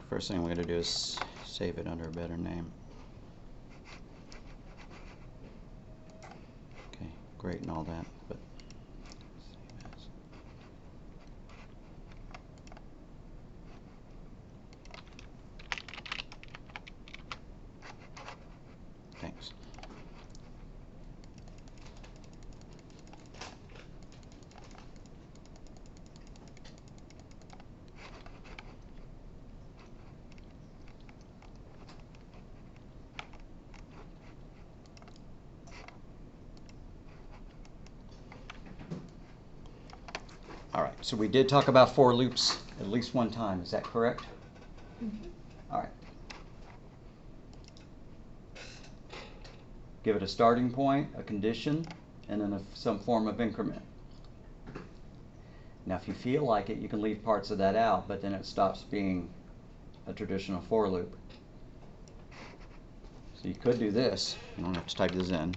first thing we're going to do is save it under a better name. Okay, great and all that, but save as. Thanks. All right, so we did talk about for loops at least one time. Is that correct? Mm-hmm. All right. Give it a starting point, a condition, and then some form of increment. Now, if you feel like it, you can leave parts of that out, but then it stops being a traditional for loop. So you could do this. You don't have to type this in.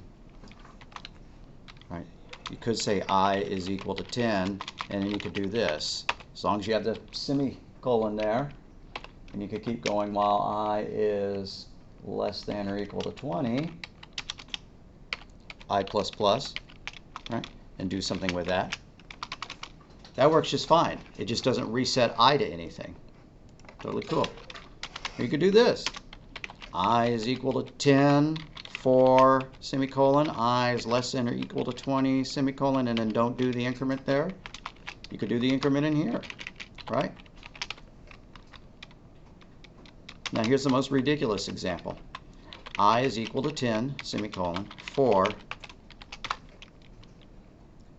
Right? You could say I is equal to 10, and then you could do this. As long as you have the semicolon there, and you could keep going while I is less than or equal to 20, I plus plus, right? And do something with that. That works just fine. It just doesn't reset I to anything. Totally cool. Or you could do this. I is equal to 10 for semicolon. I is less than or equal to 20 semicolon, and then don't do the increment there. You could do the increment in here, right? Now here's the most ridiculous example. I is equal to 10 semicolon for,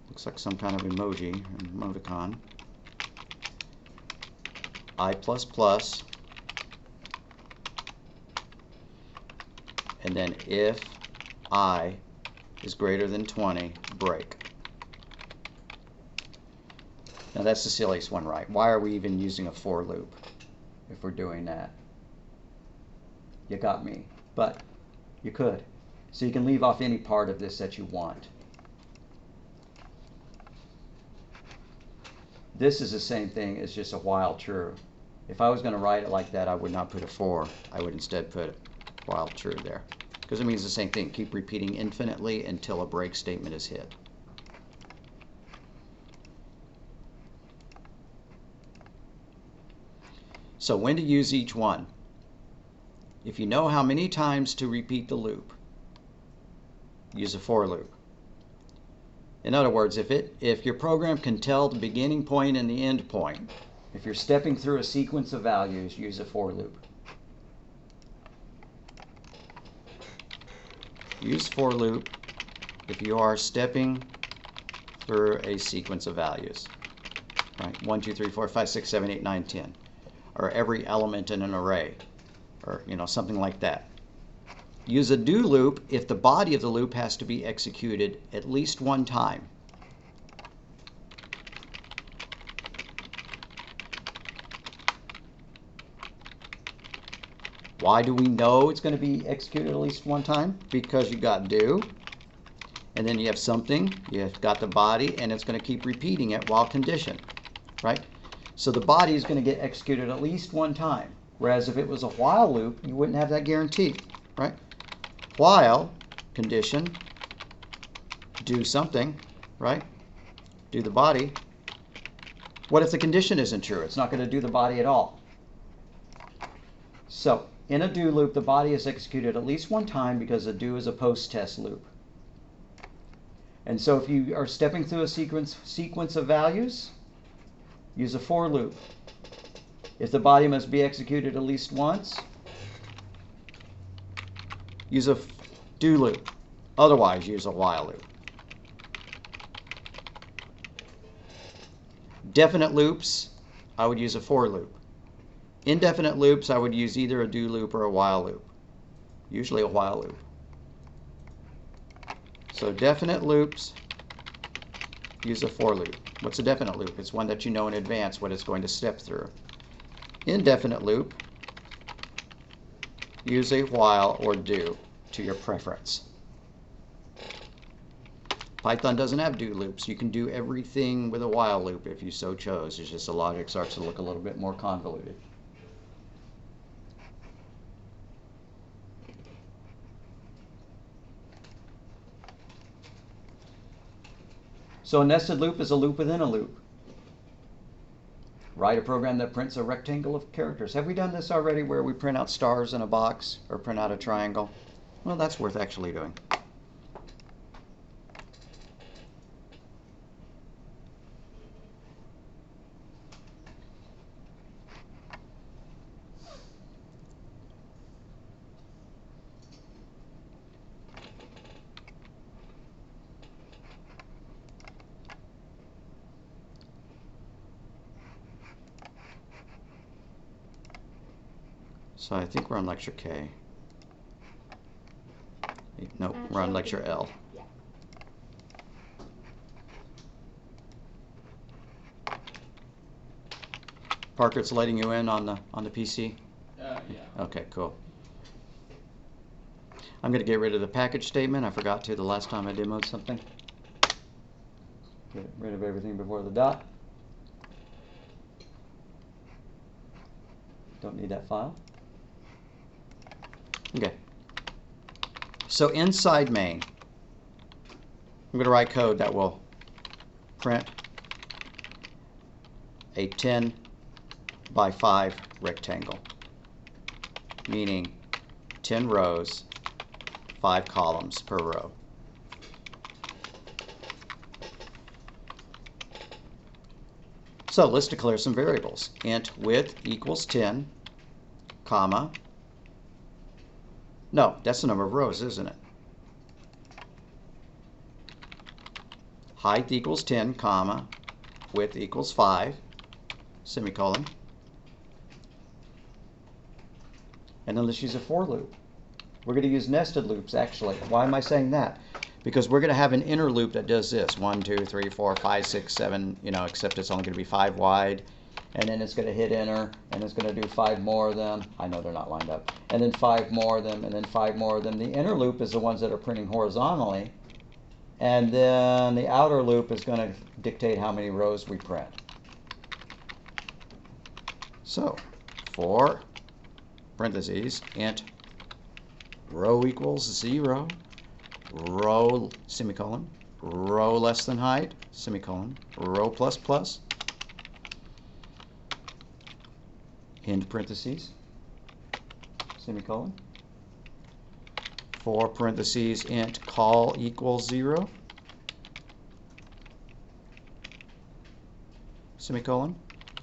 looks like some kind of emoji, emoticon, I plus plus, and then if I is greater than 20, break. Now that's the silliest one, right? Why are we even using a for loop if we're doing that? You got me, but you could. So you can leave off any part of this that you want. This is the same thing as just a while true. If I was going to write it like that, I would not put a for. I would instead put while true there, because it means the same thing. Keep repeating infinitely until a break statement is hit. So when to use each one? If you know how many times to repeat the loop, use a for loop. In other words, if your program can tell the beginning point and the end point, if you're stepping through a sequence of values, use a for loop. Use for loop if you are stepping through a sequence of values. Right? 1, 2, 3, 4, 5, 6, 7, 8, 9, 10. Or every element in an array. Or something like that. Use a do loop if the body of the loop has to be executed at least one time. Why do we know it's going to be executed at least one time? Because you got do, and then you have something, you've got the body, and it's going to keep repeating it while conditioned, right? So the body is going to get executed at least one time. Whereas if it was a while loop, you wouldn't have that guarantee, right? While, condition, do something, right? Do the body. What if the condition isn't true? It's not going to do the body at all. So in a do loop, the body is executed at least one time because a do is a post-test loop. And so if you are stepping through a sequence of values, use a for loop. If the body must be executed at least once, use a do loop. Otherwise, use a while loop. Definite loops, I would use a for loop. Indefinite loops, I would use either a do loop or a while loop. Usually a while loop. So definite loops, use a for loop. What's a definite loop? It's one that you know in advance what it's going to step through. Indefinite loop, use a while or do to your preference. Python doesn't have do loops. You can do everything with a while loop if you so chose. It's just the logic starts to look a little bit more convoluted. So a nested loop is a loop within a loop. Write a program that prints a rectangle of characters. Have we done this already where we print out stars in a box or print out a triangle? Well, that's worth actually doing. So I think we're on lecture K. Nope, we're on lecture L. Yeah. Parker, it's letting you in on the PC? Yeah. Okay, cool. I'm going to get rid of the package statement. I forgot to the last time I demoed something. Get rid of everything before the dot. Don't need that file. Okay. So inside main, I'm going to write code that will print a 10 by 5 rectangle, meaning 10 rows, 5 columns per row. So let's declare some variables. Int width equals 10, comma. No, that's the number of rows, isn't it? Height equals 10, comma. Width equals 5, semicolon. And then let's use a for loop. We're going to use nested loops, actually. Why am I saying that? Because we're going to have an inner loop that does this. 1, 2, 3, 4, 5, 6, 7, except it's only going to be 5 wide. And then it's going to hit enter, and it's going to do 5 more of them. I know they're not lined up. And then 5 more of them, and then 5 more of them. The inner loop is the ones that are printing horizontally. And then the outer loop is going to dictate how many rows we print. So, for parentheses, int row equals 0, row, semicolon, row less than height, semicolon, row plus plus, end parentheses, semicolon, for parentheses, int call equals 0, semicolon,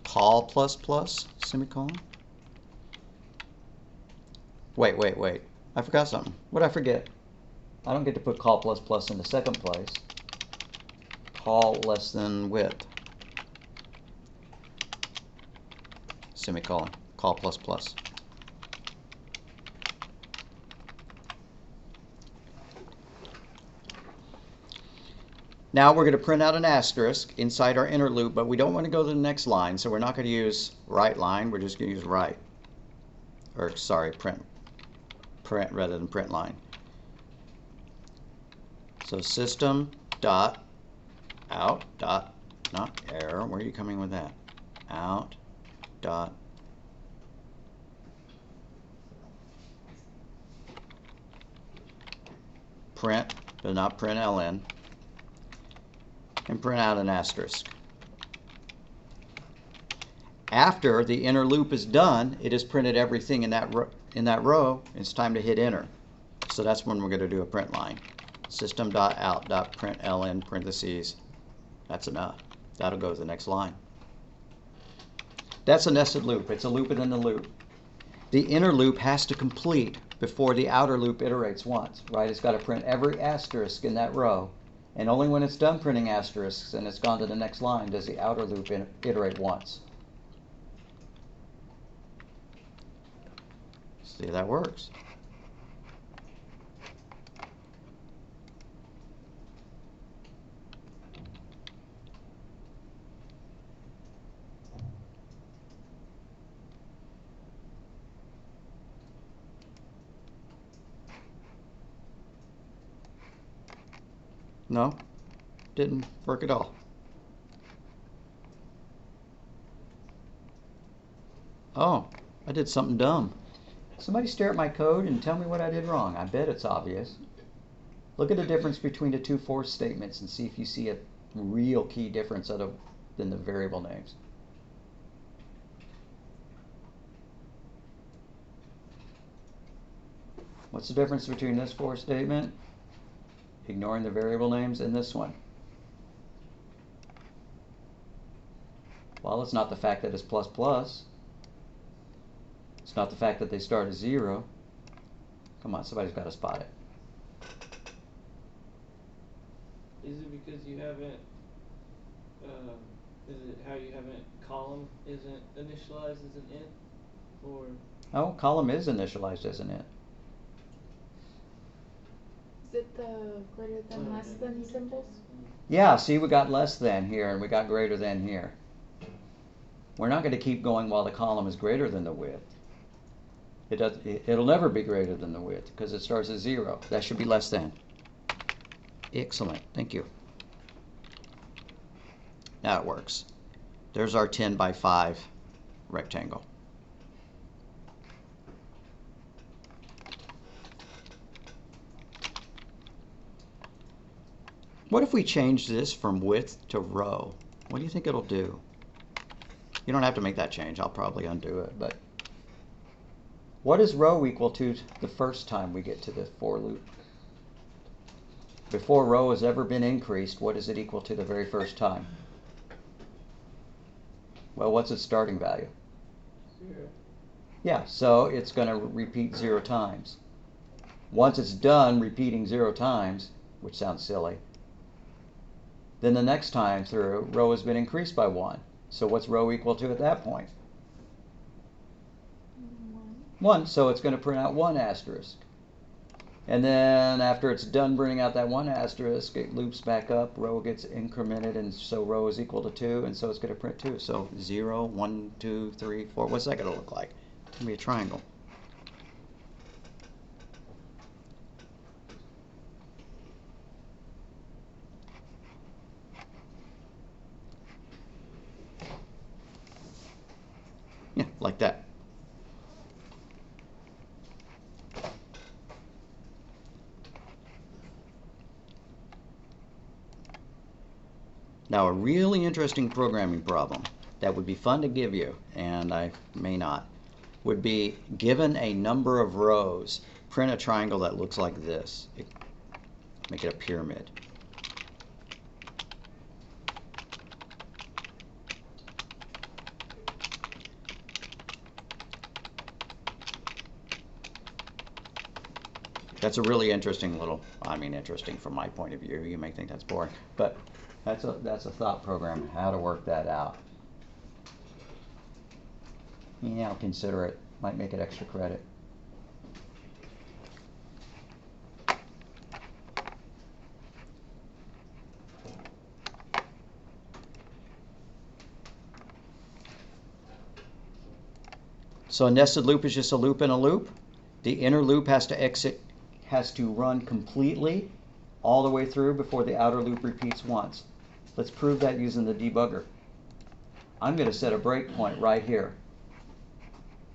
call plus plus, semicolon. Wait. I forgot something. What did I forget? I don't get to put call plus plus in the second place. Call less than width, semicolon, call plus plus. Now we're going to print out an asterisk inside our inner loop, but we don't want to go to the next line, so we're not going to use write line. We're just going to use write, or sorry, print rather than print line. So system dot out dot, not error, where are you coming with that? Out dot print, but not print ln, and print out an asterisk. After the inner loop is done, it has printed everything in that row. It's time to hit enter. So that's when we're going to do a print line. System.out.println parentheses. That's enough. That'll go to the next line. That's a nested loop. It's a loop within the loop. The inner loop has to complete before the outer loop iterates once, right? It's got to print every asterisk in that row. And only when it's done printing asterisks and it's gone to the next line does the outer loop iterate once. See if that works. No, didn't work at all. Oh, I did something dumb. Somebody stare at my code and tell me what I did wrong. I bet it's obvious. Look at the difference between the two for statements and see if you see real key difference other than the variable names. What's the difference between this for statement, ignoring the variable names, and this one? Well, it's not the fact that it's plus plus. It's not the fact that they start at 0. Come on, somebody's got to spot it. Is it because you haven't, is it how you haven't, column isn't initialized as an int? Or? Oh, column is initialized as an int. Is it the greater than, less than symbols? Yeah, see, we got less than here and we got greater than here. We're not going to keep going while the column is greater than the width. It'll never be greater than the width because it starts at 0. That should be less than. Excellent, thank you. Now it works. There's our 10 by 5 rectangle. What if we change this from width to row? What do you think it'll do? You don't have to make that change. I'll probably undo it. But what is row equal to the first time we get to the for loop? Before row has ever been increased, what is it equal to the very first time? Well, what's its starting value? 0. Yeah, so it's going to repeat 0 times. Once it's done repeating 0 times, which sounds silly, then the next time through, row has been increased by 1. So what's row equal to at that point? 1. So it's going to print out 1 asterisk. And then after it's done printing out that 1 asterisk, it loops back up, row gets incremented, and so row is equal to 2, and so it's going to print 2. So 0, 1, 2, 3, 4. What's that going to look like? It's going to be a triangle. Yeah, like that. Now, a really interesting programming problem that would be fun to give you, and I may not, would be given a number of rows, print a triangle that looks like this. Make it a pyramid. That's a really interesting little, I mean interesting from my point of view. You may think that's boring, but that's a thought program, how to work that out. Yeah, I'll consider it. Might make it extra credit. So a nested loop is just a loop in a loop. The inner loop has to run completely all the way through before the outer loop repeats once. Let's prove that using the debugger. I'm going to set a breakpoint right here.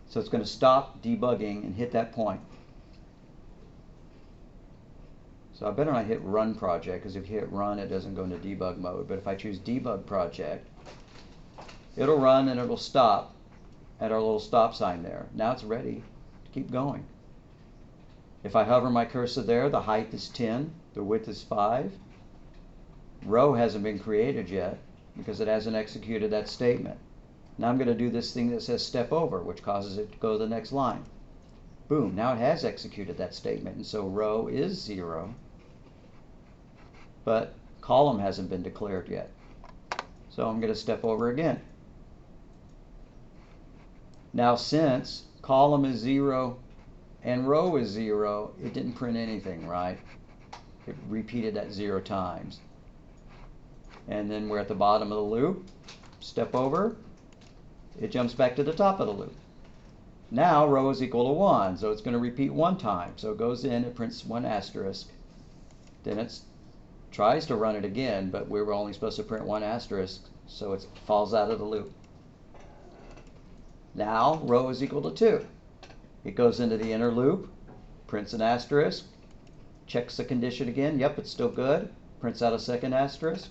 So it's going to stop debugging and hit that point. So I better not hit run project, because if you hit run it doesn't go into debug mode. But if I choose debug project, it'll run and it'll stop at our little stop sign there. Now it's ready to keep going. If I hover my cursor there, the height is 10, the width is 5. Row hasn't been created yet because it hasn't executed that statement. Now I'm going to do this thing that says step over, which causes it to go to the next line. Boom, now it has executed that statement, and so row is 0, but column hasn't been declared yet. So I'm going to step over again. Now since column is 0 and row is 0, it didn't print anything, right? It repeated that 0 times. And then we're at the bottom of the loop. Step over. It jumps back to the top of the loop. Now row is equal to 1, so it's going to repeat 1 time. So it goes in, it prints 1 asterisk. Then it tries to run it again, but we were only supposed to print 1 asterisk, so it falls out of the loop. Now row is equal to 2. It goes into the inner loop, prints an asterisk, checks the condition again. Yep, it's still good. Prints out a second asterisk.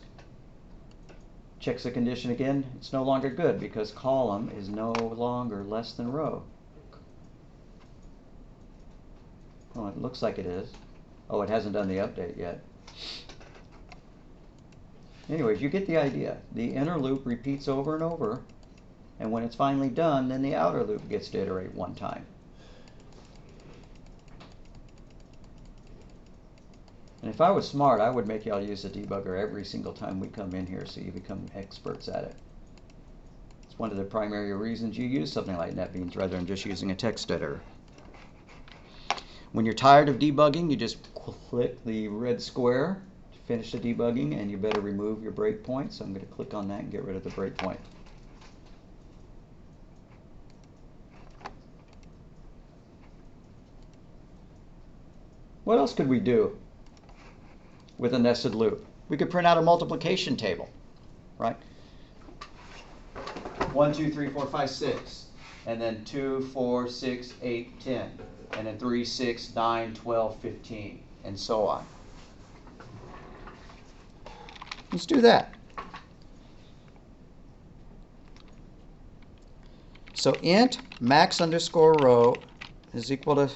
checks the condition again, it's no longer good because column is no longer less than row. Oh, it looks like it is. Oh, it hasn't done the update yet. Anyways, you get the idea. The inner loop repeats over and over, and when it's finally done, then the outer loop gets to iterate one time. And if I was smart, I would make y'all use the debugger every single time we come in here so you become experts at it. It's one of the primary reasons you use something like NetBeans rather than just using a text editor. When you're tired of debugging, you just click the red square to finish the debugging, and you better remove your breakpoint. So I'm going to click on that and get rid of the breakpoint. What else could we do with a nested loop? We could print out a multiplication table, right? 1, 2, 3, 4, 5, 6, and then 2, 4, 6, 8, 10, and then 3, 6, 9, 12, 15, and so on. Let's do that. So int max underscore row is equal to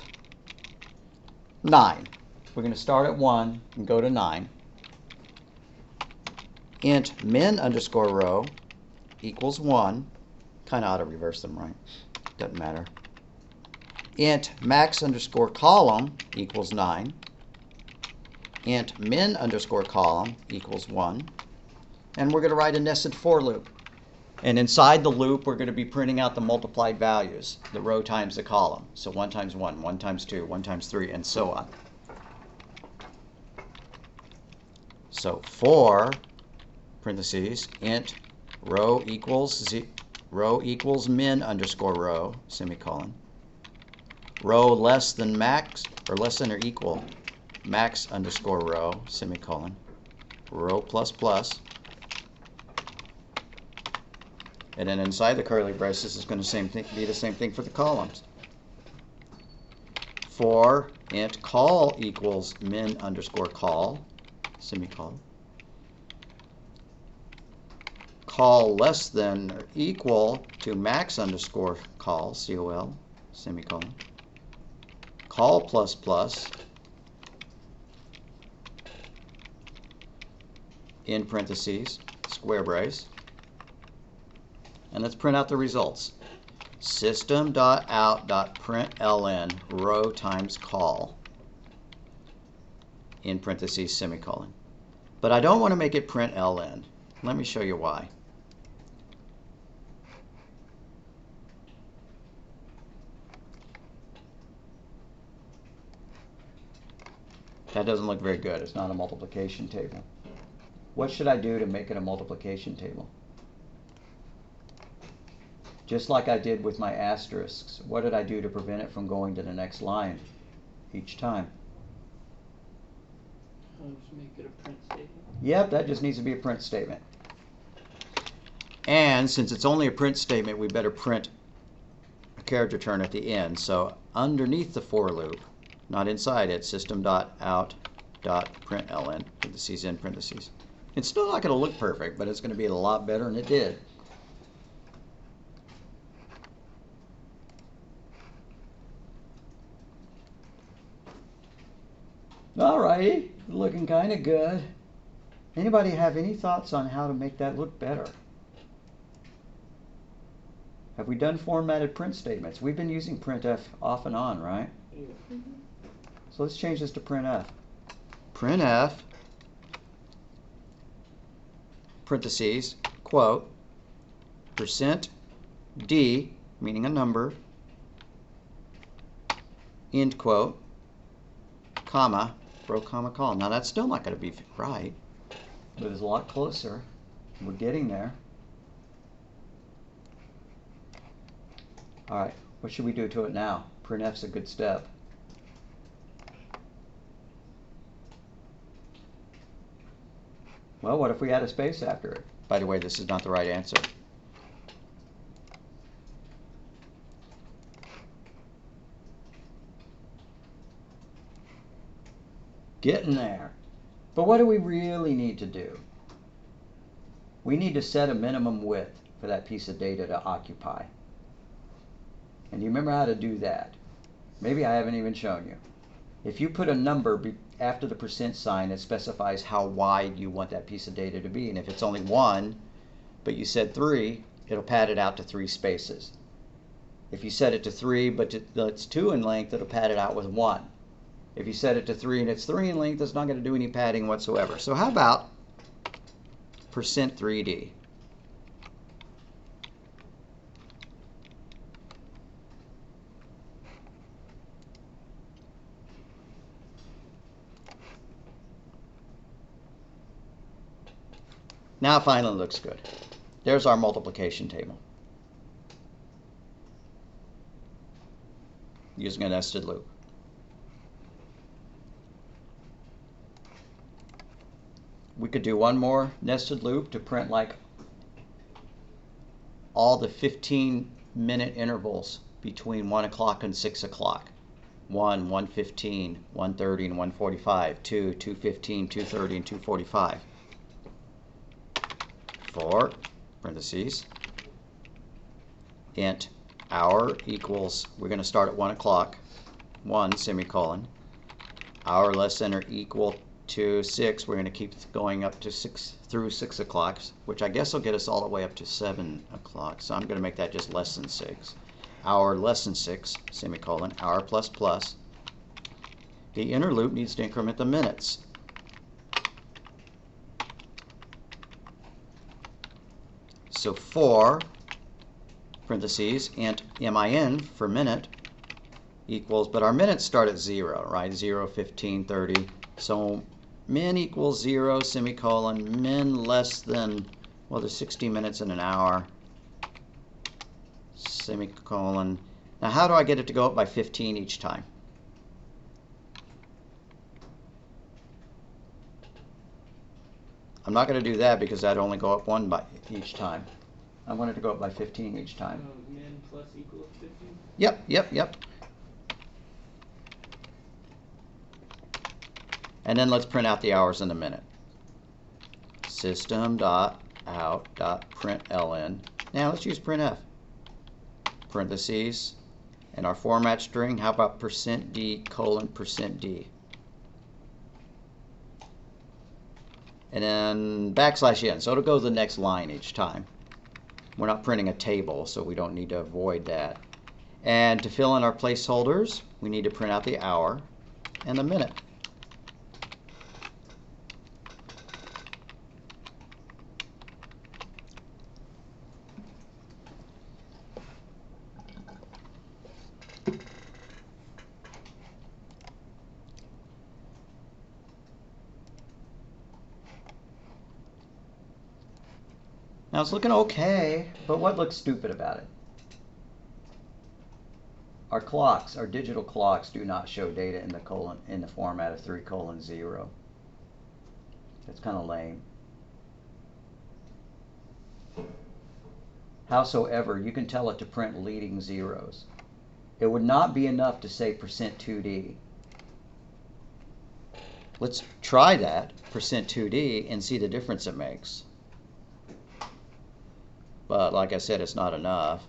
9. We're going to start at 1 and go to 9. Int min underscore row equals 1. Kind of ought to reverse them, right? Doesn't matter. Int max underscore column equals 9. Int min underscore column equals 1. And we're going to write a nested for loop. And inside the loop, we're going to be printing out the multiplied values, the row times the column. So 1 times 1, 1 times 2, 1 times 3, and so on. So for, parentheses, int row equals min underscore row, semicolon. Row less than max, or less than or equal max underscore row, semicolon. Row plus plus. And then inside the curly braces is going to be the same thing for the columns. For int call equals min underscore call, semicolon. Call less than or equal to max underscore call, COL, semicolon. Call plus plus, in parentheses, square brace. And let's print out the results. System.out.println row times call, in parentheses, semicolon. But I don't want to make it println. Let me show you why. That doesn't look very good. It's not a multiplication table. What should I do to make it a multiplication table? Just like I did with my asterisks, what did I do to prevent it from going to the next line each time? Just make it a print statement. Yep, that just needs to be a print statement. And since it's only a print statement, we better print a character return at the end. So underneath the for loop, not inside it, system.out.println, parentheses in parentheses. It's still not going to look perfect, but it's going to be a lot better than it did. Alrighty, looking kind of good. Anybody have any thoughts on how to make that look better? Have we done formatted print statements? We've been using printf off and on, right? Yeah. Mm-hmm. So let's change this to printf. Printf, parentheses, quote, %d, meaning a number, end quote, comma, row, comma, column. Now that's still not going to be right, but it's a lot closer. We're getting there. All right, what should we do to it now? Printf's a good step. Well, what if we add a space after it? By the way, this is not the right answer. Getting there. But what do we really need to do? we need to set a minimum width for that piece of data to occupy. And you remember how to do that? Maybe I haven't even shown you. If you put a number after the percent sign, it specifies how wide you want that piece of data to be. And if it's only 1, but you said 3, it'll pad it out to 3 spaces. If you set it to 3, but it's 2 in length, it'll pad it out with 1. If you set it to 3 and it's 3 in length, it's not going to do any padding whatsoever. So how about %3D? Now it finally looks good. There's our multiplication table using a nested loop. We could do one more nested loop to print like all the 15-minute intervals between 1 o'clock and 6 o'clock. 1, 1:15, 1:30, and 1:45. 2, 2:15, 2:30, and 2:45. 4, parentheses, int hour equals, we're going to start at 1 o'clock, 1 semicolon, hour less than or equal to 6, we're going to keep going up to 6 through 6 o'clock, which I guess will get us all the way up to 7 o'clock, so I'm going to make that just less than 6. Hour less than 6, semicolon, hour plus plus. The inner loop needs to increment the minutes. So 4, parentheses, int min for minute equals, but our minutes start at 0, right? 0, 15, 30. So min equals 0, semicolon, min less than, well, there's 60 minutes in an hour, semicolon. Now how do I get it to go up by 15 each time? I'm not going to do that because that'd only go up 1 by each time. I want it to go up by 15 each time. Min plus equals 15? Yep. And then let's print out the hours in a minute. System.out.println. Now let's use printf. Parentheses. And our format string, how about %d colon %d? And then \n. So it'll go to the next line each time. We're not printing a table, so we don't need to avoid that. And to fill in our placeholders, we need to print out the hour and the minute. Now it's looking okay, but what looks stupid about it? Our clocks, our digital clocks, do not show data in the format of 3:0. That's kind of lame. Howsoever, you can tell it to print leading zeros. It would not be enough to say %2D. Let's try that, %2D, and see the difference it makes. But like I said, it's not enough.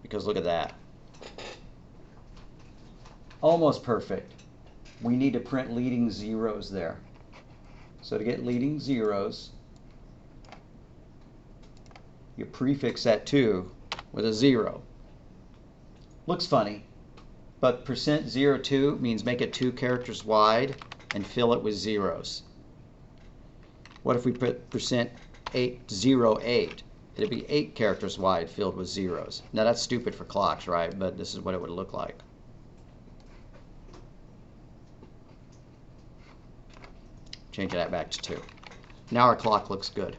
Because look at that. Almost perfect. We need to print leading zeros there. So to get leading zeros, you prefix that 2 with a 0. Looks funny, but %02 means make it 2 characters wide and fill it with zeros. What if we put %808? It'd be 8 characters wide filled with zeros. Now that's stupid for clocks, right? But this is what it would look like. Change that back to 2. Now our clock looks good.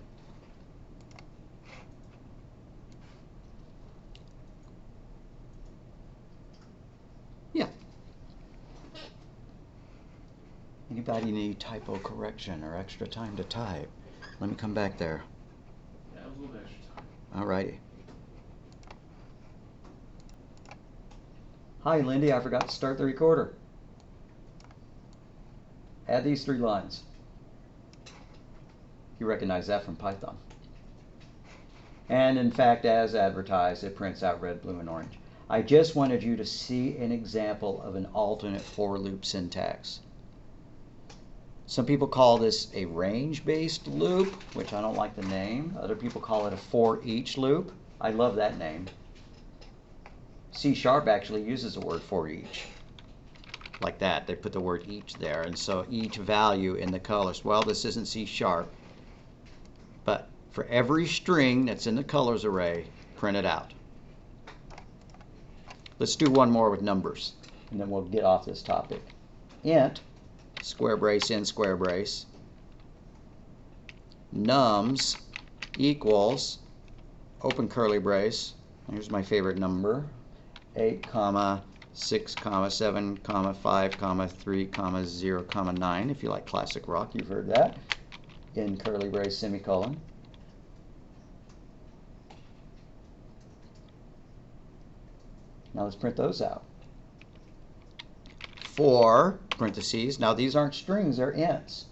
Yeah. Anybody need typo correction or extra time to type? Let me come back there. That was a little extra time. Alrighty. Hi, Lindy. I forgot to start the recorder. Add these 3 lines. You recognize that from Python. And in fact, as advertised, it prints out red, blue, and orange. I just wanted you to see an example of an alternate for loop syntax. Some people call this a range-based loop, which I don't like the name. Other people call it a for each loop. I love that name. C# actually uses the word for each. Like that, they put the word each there, and so each value in the colors. Well, this isn't C#, but for every string that's in the colors array, print it out. Let's do one more with numbers, and then we'll get off this topic. Int, square brace in square brace, nums equals, open curly brace, here's my favorite number, 8, 6, 7, 5, 3, 0, 9. If you like classic rock, you've heard that. In curly brace, semicolon. Now let's print those out. For, parentheses, now these aren't strings, they're ints.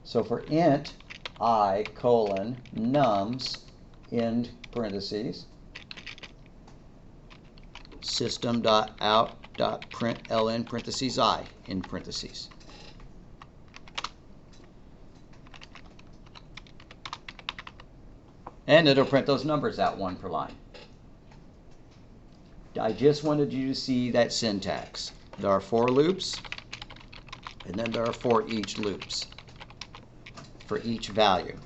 So for int I colon nums end parentheses system.out.println parentheses I in parentheses. And it'll print those numbers out one per line. I just wanted you to see that syntax. There are for loops, and then there are for each loops for each value.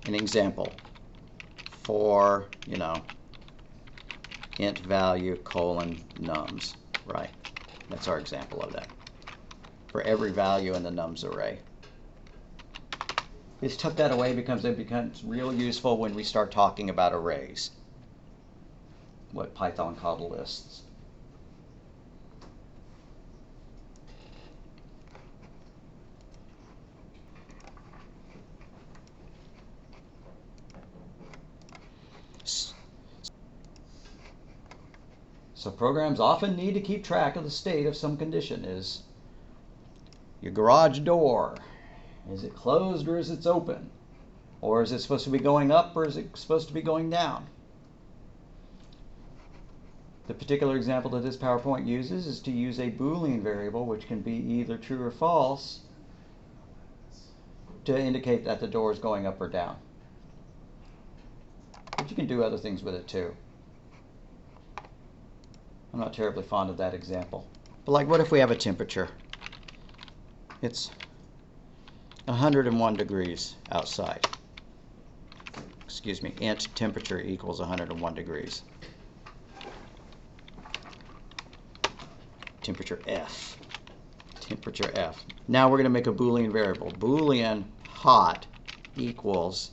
An example, for, int value colon nums, right? That's our example of that. For every value in the nums array. Just tuck that away because it becomes real useful when we start talking about arrays. What Python called lists. So programs often need to keep track of the state of some condition. Is your garage door, is it closed or is it open? Or is it supposed to be going up or is it supposed to be going down? The particular example that this PowerPoint uses is to use a Boolean variable, which can be either true or false, to indicate that the door is going up or down. But you can do other things with it too. I'm not terribly fond of that example. But like, what if we have a temperature? It's 101 degrees outside. Excuse me, int temperature equals 101 degrees. Temperature F. Temperature F. Now we're going to make a Boolean variable. Boolean hot equals,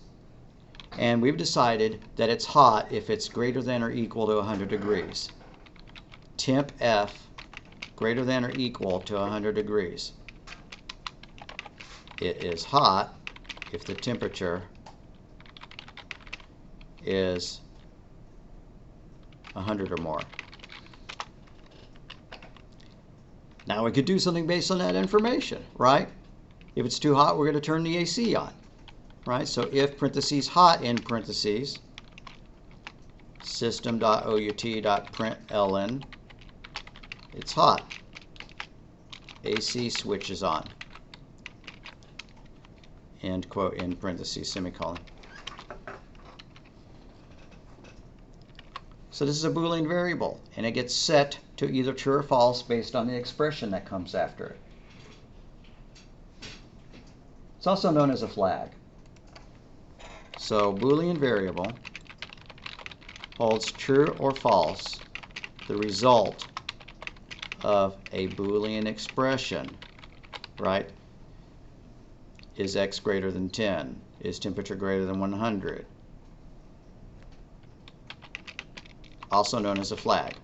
and we've decided that it's hot if it's greater than or equal to 100 degrees. Temp F greater than or equal to 100 degrees. It is hot if the temperature is 100 or more. Now we could do something based on that information, right? If it's too hot, we're going to turn the AC on, right? So if parentheses hot in parentheses system.out.println, it's hot. AC switch is on. End quote, in parentheses, semicolon. So this is a Boolean variable, and it gets set to either true or false based on the expression that comes after it. It's also known as a flag. So Boolean variable holds true or false the result of a Boolean expression, right? Is x greater than 10? Is temperature greater than 100? Also known as a flag.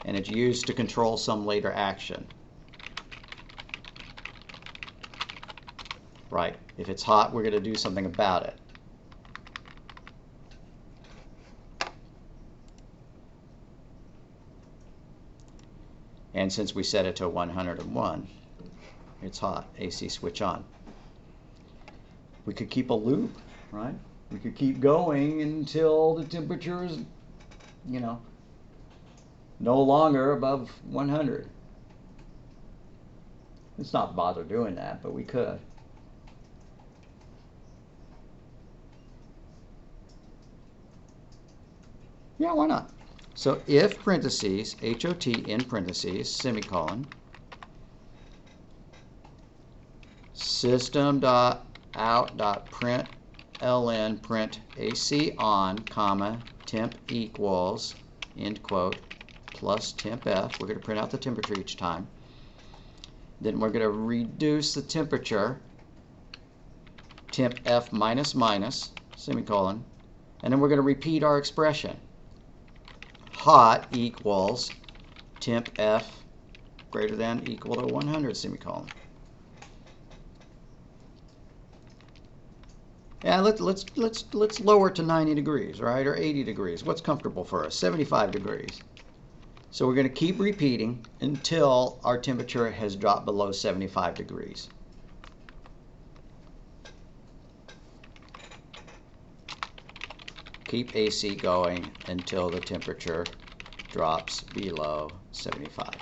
And it's used to control some later action. Right? If it's hot, we're going to do something about it. And since we set it to 101, it's hot. AC switch on. We could keep a loop, right? We could keep going until the temperature is, you know, no longer above 100. Let's not bother doing that, but we could. Yeah, why not? So if parentheses, HOT in parentheses, semicolon, system.out.println print AC on, comma, temp equals, end quote, plus temp F. We're going to print out the temperature each time. Then we're going to reduce the temperature, temp F minus minus, semicolon, and then we're going to repeat our expression. Hot equals temp F greater than equal to 100, semicolon. Yeah, let's lower it to 90 degrees, right, or 80 degrees. What's comfortable for us? 75 degrees. So we're going to keep repeating until our temperature has dropped below 75 degrees. Keep AC going until the temperature drops below 75.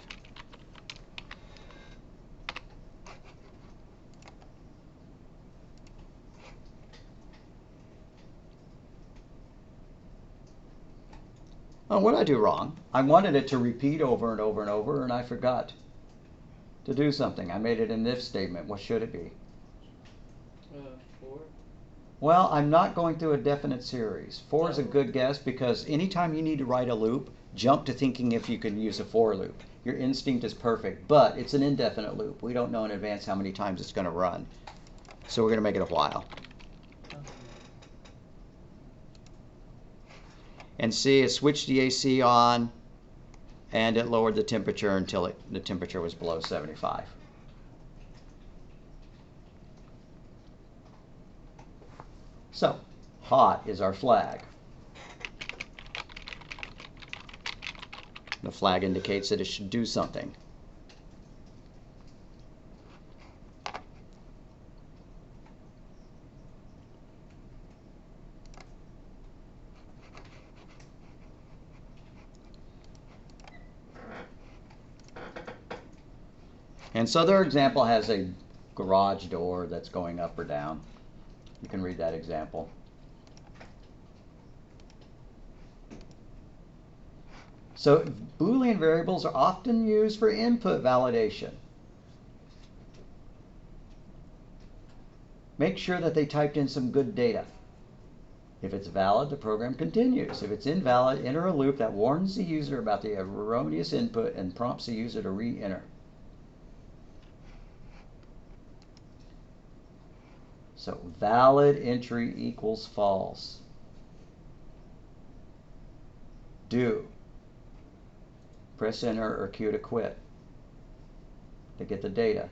Oh, what did I do wrong? I wanted it to repeat over and over and over, and I forgot to do something. I made it an if statement. What should it be? 4. Well, I'm not going through a definite series. 4 is a good guess because anytime you need to write a loop, jump to thinking if you can use a for loop. Your instinct is perfect, but it's an indefinite loop. We don't know in advance how many times it's going to run. So we're going to make it a while. And see, it switched the AC on, and it lowered the temperature until the temperature was below 75. So, hot is our flag. The flag indicates that it should do something. And so their example has a garage door that's going up or down. You can read that example. So Boolean variables are often used for input validation. Make sure that they typed in some good data. If it's valid, the program continues. If it's invalid, enter a loop that warns the user about the erroneous input and prompts the user to re-enter. So valid entry equals false. Do. Press enter or Q to quit to get the data.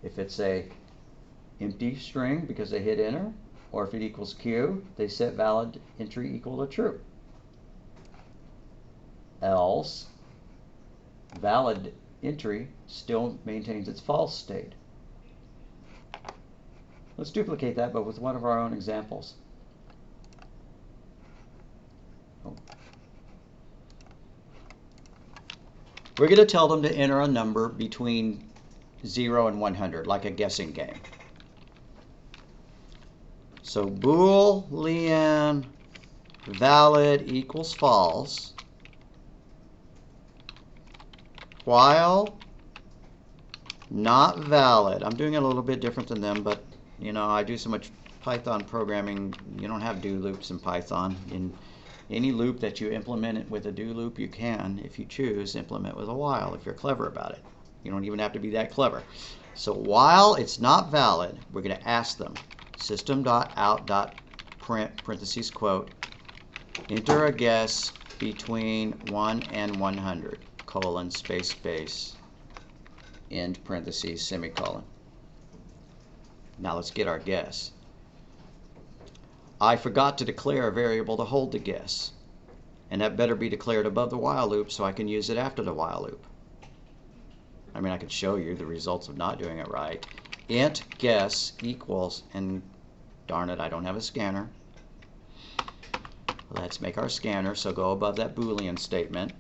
If it's a empty string because they hit enter, or if it equals Q, they set valid entry equal to true. Else, valid entry still maintains its false state. Let's duplicate that, but with one of our own examples. We're going to tell them to enter a number between 0 and 100, like a guessing game. So Boolean valid equals false, while not valid. I'm doing it a little bit different than them, but you know, I do so much Python programming. You don't have do loops in Python. In any loop that you implement it with a do loop, you can, if you choose, implement with a while if you're clever about it. You don't even have to be that clever. So while it's not valid, we're going to ask them system.out.print parentheses quote, enter a guess between 1 and 100 colon space space end parentheses semicolon. Now let's get our guess. I forgot to declare a variable to hold the guess. And that better be declared above the while loop so I can use it after the while loop. I mean, I could show you the results of not doing it right. Int guess equals, and darn it, I don't have a scanner. Let's make our scanner, so go above that Boolean statement.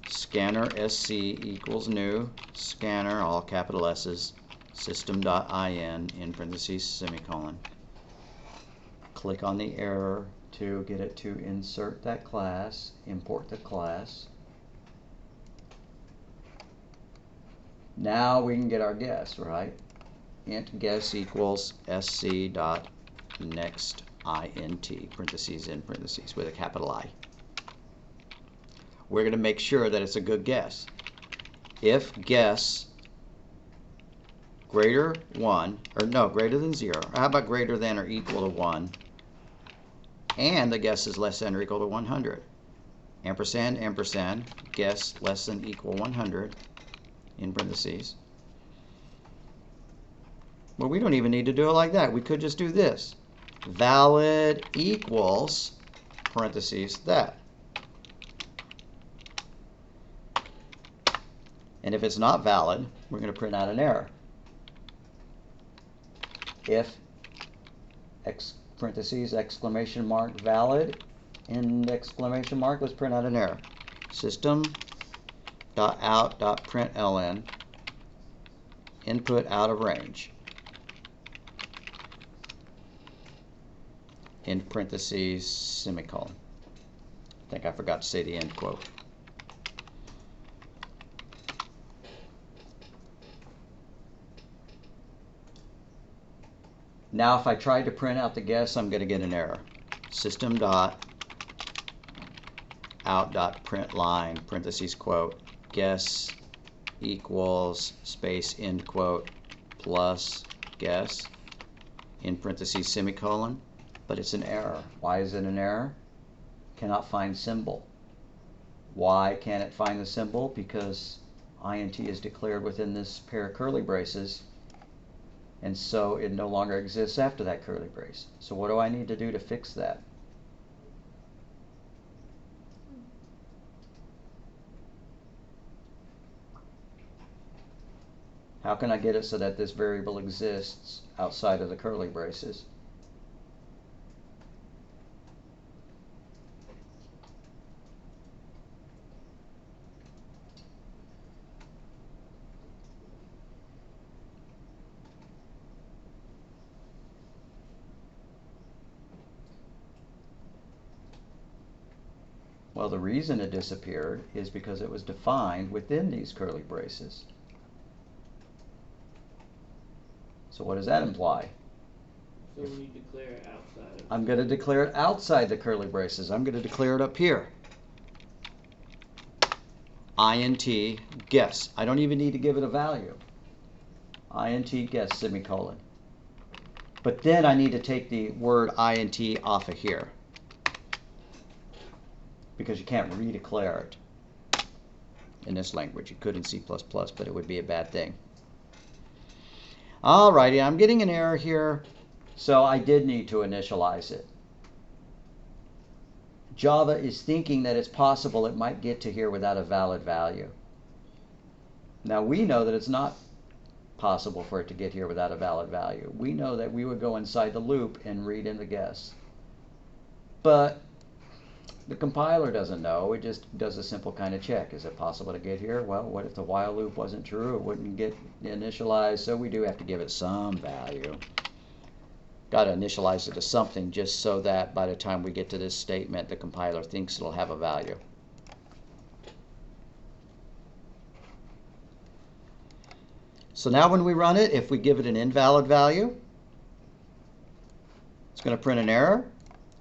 Scanner SC equals new, scanner, all capital S's, system.in, in parentheses, semicolon. Click on the error to get it to insert that class, import the class. Now we can get our guess, right? Int guess equals sc dot next int, parentheses in parentheses, with a capital I. We're going to make sure that it's a good guess. If guess greater 1, or no, greater than 0, or how about greater than or equal to 1, and the guess is less than or equal to 100. Ampersand, ampersand, guess less than equal 100, in parentheses. Well, we don't even need to do it like that. We could just do this. Valid equals, parentheses, that. And if it's not valid, we're going to print out an error. If, parentheses, exclamation mark, valid, end exclamation mark, let's print out an error. System.out.println, input out of range. In parentheses, semicolon. I think I forgot to say the end quote. Now if I try to print out the guess, I'm going to get an error. System.out.println, parentheses, quote, guess equals space end quote plus guess, in parentheses, semicolon. But it's an error. Why is it an error? Cannot find symbol. Why can't it find the symbol? Because int is declared within this pair of curly braces, and so it no longer exists after that curly brace. So what do I need to do to fix that? How can I get it so that this variable exists outside of the curly braces? Well, the reason it disappeared is because it was defined within these curly braces. So what does that imply? So when you declare it outside of... I'm going to declare it outside the curly braces. I'm going to declare it up here. Int guess. I don't even need to give it a value. Int guess, semicolon. But then I need to take the word int off of here, because you can't redeclare it in this language. You could in C++, but it would be a bad thing. Alrighty, I'm getting an error here, so I did need to initialize it. Java is thinking that it's possible it might get to here without a valid value. Now we know that it's not possible for it to get here without a valid value. We know that we would go inside the loop and read in the guess. But the compiler doesn't know. It just does a simple kind of check. Is it possible to get here? Well, what if the while loop wasn't true? It wouldn't get initialized, so we do have to give it some value. Got to initialize it to something just so that by the time we get to this statement, the compiler thinks it'll have a value. So now when we run it, if we give it an invalid value, it's going to print an error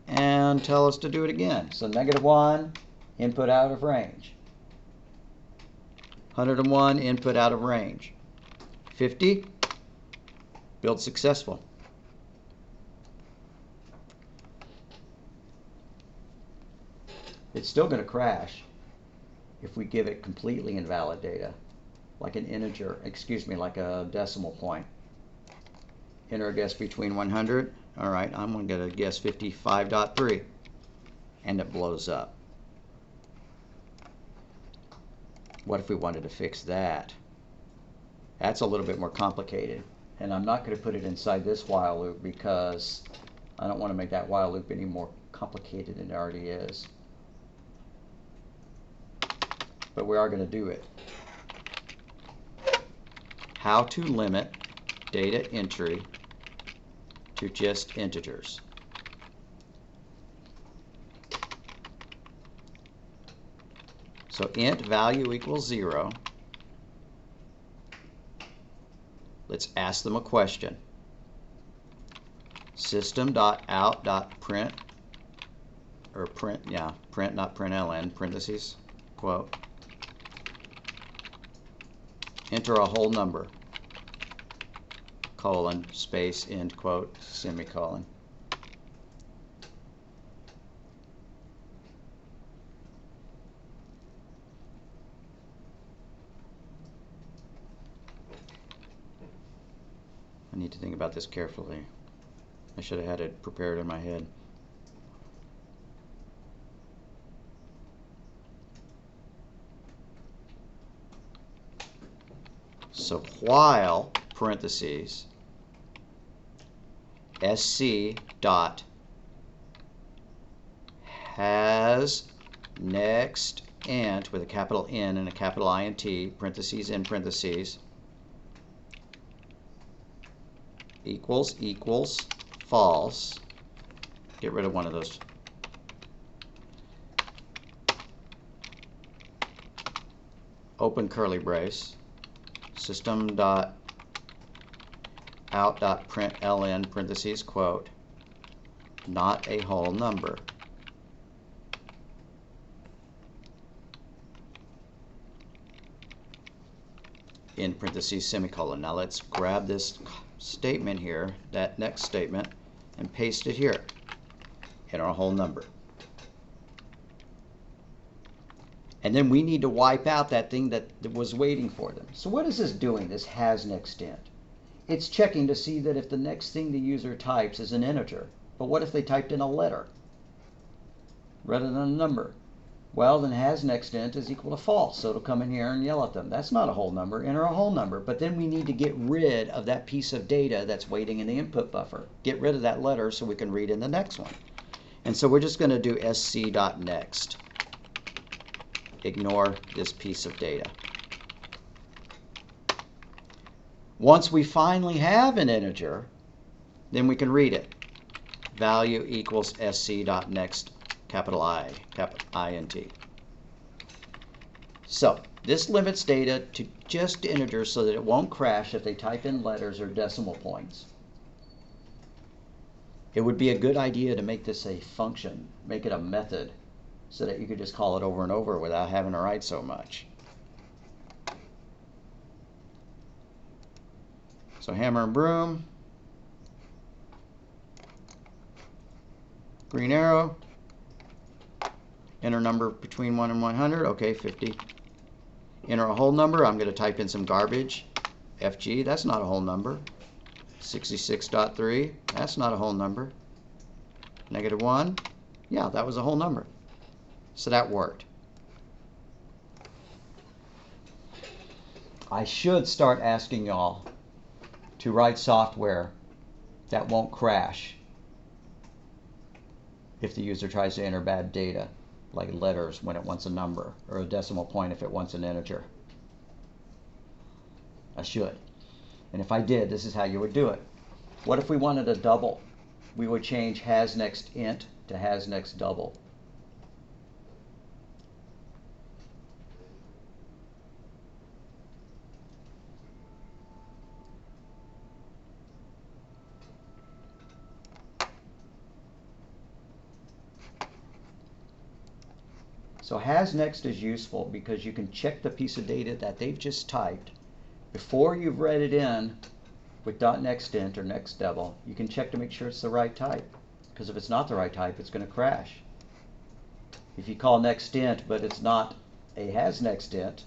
and tell us to do it again. So -1, input out of range. 101, input out of range. 50, build successful. It's still going to crash if we give it completely invalid data, like an integer, excuse me, like a decimal point. Enter a guess between 100. All right, I'm going to guess 55.3. and it blows up. What if we wanted to fix that? That's a little bit more complicated, and I'm not going to put it inside this while loop because I don't want to make that while loop any more complicated than it already is. But we are going to do it. How to limit data entry to just integers. So int value equals 0. Let's ask them a question. System.out.print, or print, yeah, print, not println, parentheses, quote. Enter a whole number, colon, space, end quote, semicolon. I need to think about this carefully. I should have had it prepared in my head. So while, parentheses, sc dot has next int with a capital N and a capital INT, parentheses in parentheses, equals false. Get rid of one of those. Open curly brace. System.out.println, parentheses, quote, not a whole number. In parentheses, semicolon. Now let's grab this statement here, that next statement, and paste it here in our whole number. And then we need to wipe out that thing that was waiting for them. So what is this doing, this has next int? It's checking to see that if the next thing the user types is an integer. But what if they typed in a letter rather than a number? Well, then has next int is equal to false, so it'll come in here and yell at them. That's not a whole number, enter a whole number. But then we need to get rid of that piece of data that's waiting in the input buffer. Get rid of that letter so we can read in the next one. And so we're just going to do sc.next. Ignore this piece of data. Once we finally have an integer, then we can read it. Value equals sc.next, capital I, capital INT. So this limits data to just integers so that it won't crash if they type in letters or decimal points. It would be a good idea to make this a function, make it a method, so that you could just call it over and over without having to write so much. So hammer and broom, green arrow, enter number between 1 and 100, okay, 50. Enter a whole number, I'm going to type in some garbage, FG, that's not a whole number. 66.3, that's not a whole number. -1, yeah, that was a whole number. So that worked. I should start asking y'all to write software that won't crash if the user tries to enter bad data, like letters when it wants a number, or a decimal point if it wants an integer. I should. And if I did, this is how you would do it. What if we wanted a double? We would change has next int to has next double. So has next is useful because you can check the piece of data that they've just typed before you've read it in with .nextInt or next double. You can check to make sure it's the right type, because if it's not the right type, it's going to crash. If you call nextInt but it's not a has nextInt,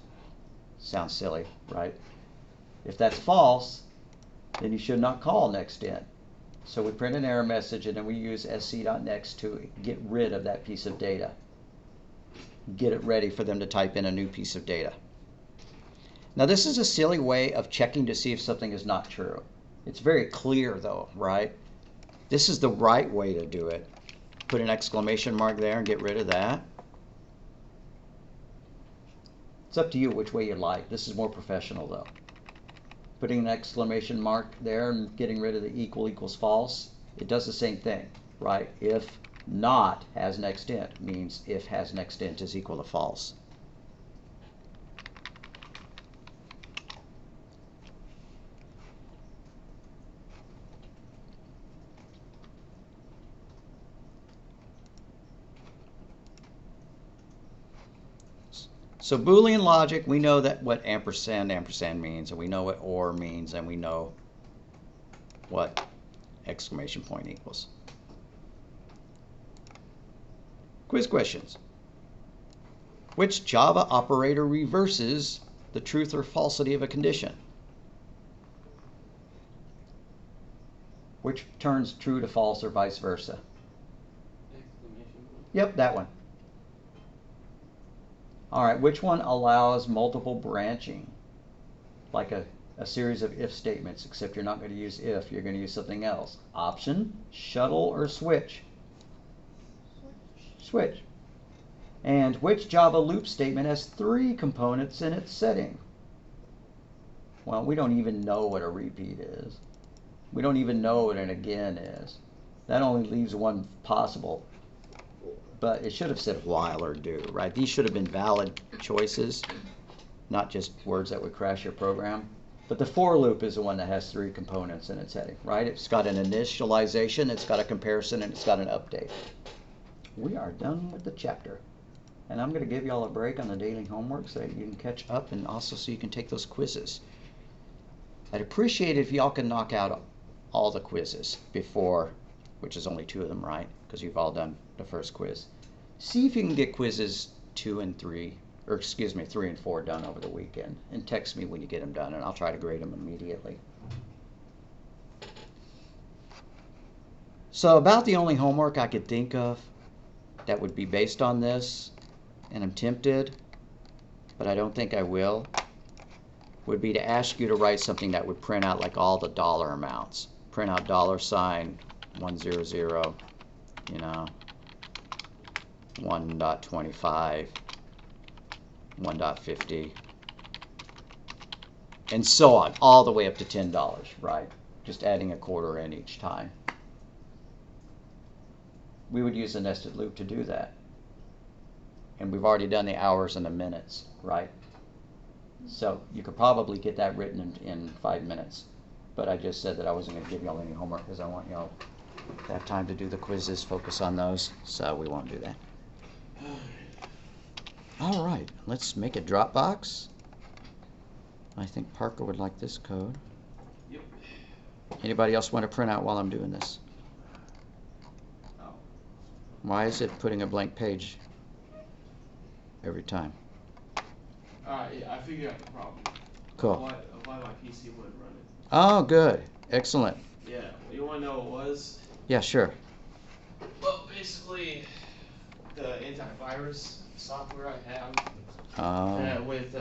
sounds silly, right? If that's false, then you should not call nextInt. So we print an error message and then we use sc.next to get rid of that piece of data. Get it ready for them to type in a new piece of data. Now this is a silly way of checking to see if something is not true. It's very clear though, right? This is the right way to do it. Put an exclamation mark there and get rid of that. It's up to you which way you like. This is more professional though. Putting an exclamation mark there and getting rid of the equal equals false, it does the same thing, right? If not has next int means if has next int is equal to false. So Boolean logic, we know that what ampersand means, and we know what or means, and we know what exclamation point equals. Quiz questions. Which Java operator reverses the truth or falsity of a condition? Which turns true to false or vice versa? Exclamation point. Yep, that one. All right, which one allows multiple branching? Like a series of if statements, except you're not going to use if, you're going to use something else. Option, shuttle, or switch? Switch. And which Java loop statement has 3 components in its setting? Well, we don't even know what a repeat is. We don't even know what an again is. That only leaves one possible. But it should have said while or do, right? These should have been valid choices, not just words that would crash your program. But the for loop is the one that has 3 components in its heading, right? It's got an initialization, it's got a comparison, and it's got an update. We are done with the chapter. And I'm going to give you all a break on the daily homework so that you can catch up and also so you can take those quizzes. I'd appreciate it if y'all can knock out all the quizzes before, which is only 2 of them, right? Because you've all done the first quiz. See if you can get quizzes 2 and 3, or excuse me, 3 and 4 done over the weekend. And text me when you get them done, and I'll try to grade them immediately. So about the only homework I could think of that would be based on this, and I'm tempted, but I don't think I will, would be to ask you to write something that would print out like all the dollar amounts. Print out $100, you know, 1.25, 1.50, and so on, all the way up to $10, right? Just adding a quarter in each time. We would use a nested loop to do that. And we've already done the hours and the minutes, right? So you could probably get that written in 5 minutes. But I just said that I wasn't going to give y'all any homework because I want y'all to have time to do the quizzes, focus on those. So we won't do that. All right, let's make a Dropbox. I think Parker would like this code. Yep. Anybody else want to print out while I'm doing this? Oh. Why is it putting a blank page every time? Yeah, I figured out the problem. Cool. Why my PC wouldn't run it. Oh, good. Excellent. Yeah, you want to know what it was? Yeah, sure. Well, basically, the antivirus software I have with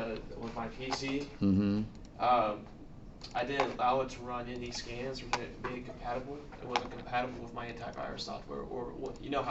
my PC, I didn't allow it to run any scans or made it compatible. It wasn't compatible with my antivirus software, or you know how